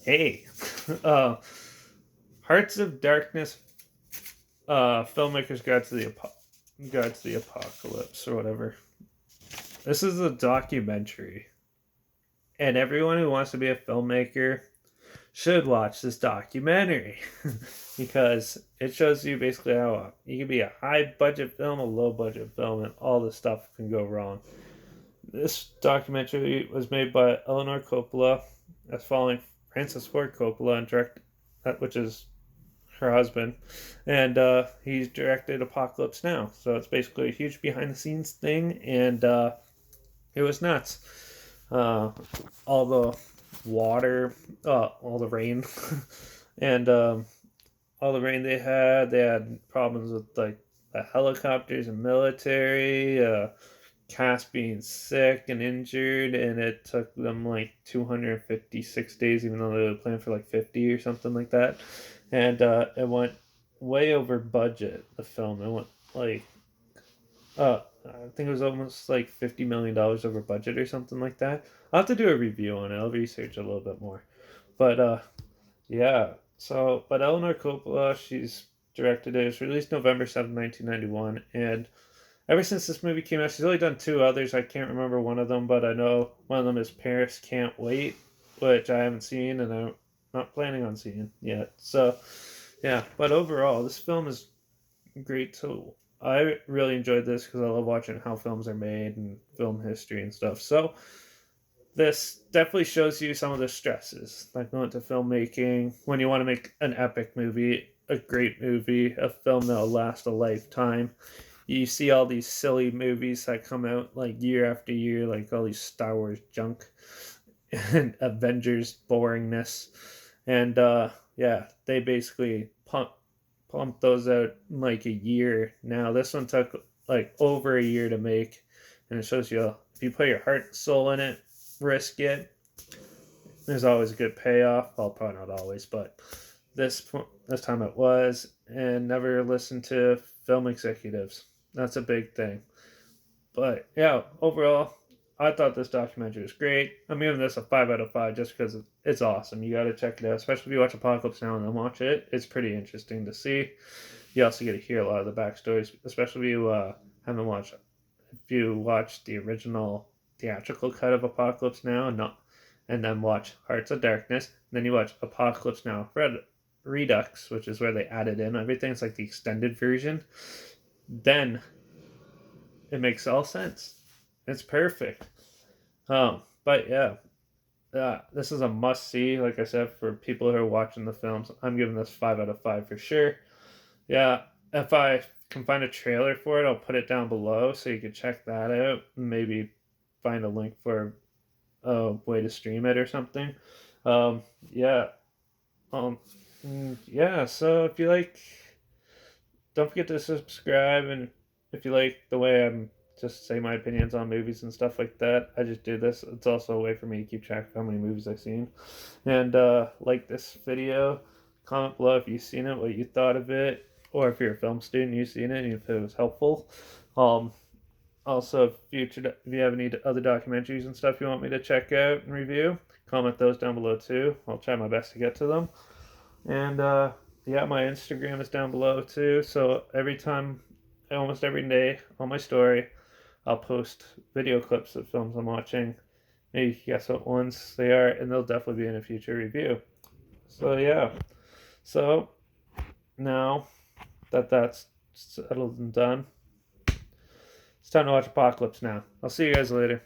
Hey, uh, Hearts of Darkness, filmmakers guide to the apocalypse or whatever. This is a documentary, and everyone who wants to be a filmmaker should watch this documentary because it shows you basically how you can be a high budget film, a low budget film, and all this stuff can go wrong. This documentary was made by Eleanor Coppola, that's following Francis Ford Coppola and which is her husband, and he's directed Apocalypse Now. So it's basically a huge behind the scenes thing, and it was nuts. Uh, all the water, all the rain, and all the rain they had problems with like the helicopters and military. Cast being sick and injured, and it took them like 256 days, even though they were planned for like 50 or something like that. And it went way over budget. The film it went like I think it was almost like $50 million over budget or something like that. I'll have to do a review on it. I'll research a little bit more. But yeah. So, but Eleanor Coppola, she's directed it. It was released November 7th, 1991, and ever since this movie came out, she's only done two others. I can't remember one of them, but I know one of them is Paris Can't Wait, which I haven't seen and I'm not planning on seeing yet. So, yeah. But overall, this film is great too. I really enjoyed this because I love watching how films are made and film history and stuff. So, this definitely shows you some of the stresses that go into filmmaking when you want to make an epic movie, a great movie, a film that'll last a lifetime. You see all these silly movies that come out like year after year, like all these Star Wars junk and Avengers boringness, and yeah, they basically pump those out in like a year. Now this one took like over a year to make, and it shows you if you put your heart and soul in it, risk it. There's always a good payoff. Well, probably not always, but this time it was. And never listen to film executives. That's a big thing. But yeah, overall, I thought this documentary was great. I'm giving this a 5 out of 5 just because it's awesome. You got to check it out, especially if you watch Apocalypse Now and then watch it. It's pretty interesting to see. You also get to hear a lot of the backstories, especially if you haven't watched. If you watch the original theatrical cut of Apocalypse Now and then watch Hearts of Darkness, and then you watch Apocalypse Now Redux, which is where they added in everything. It's like the extended version. Then it makes all sense. It's perfect. But yeah, this is a must see. Like I said, for people who are watching the films, I'm giving this 5 out of 5 for sure. Yeah, if I can find a trailer for it, I'll put it down below so you can check that out. Maybe find a link for a way to stream it or something. Yeah. Um, yeah. So if you like, don't forget to subscribe, and if you like the way I'm just say my opinions on movies and stuff like that, I just do this. It's also a way for me to keep track of how many movies I've seen. And like this video, comment below if you've seen it, what you thought of it, or if you're a film student, you've seen it, and if it was helpful. Um, Also, if you have any other documentaries and stuff you want me to check out and review, comment those down below too. I'll try my best to get to them. And yeah, my Instagram is down below too. So almost every day on my story, I'll post video clips of films I'm watching. Maybe you can guess what ones they are, and they'll definitely be in a future review. So yeah. So now that that's settled and done, it's time to watch Apocalypse Now. I'll see you guys later.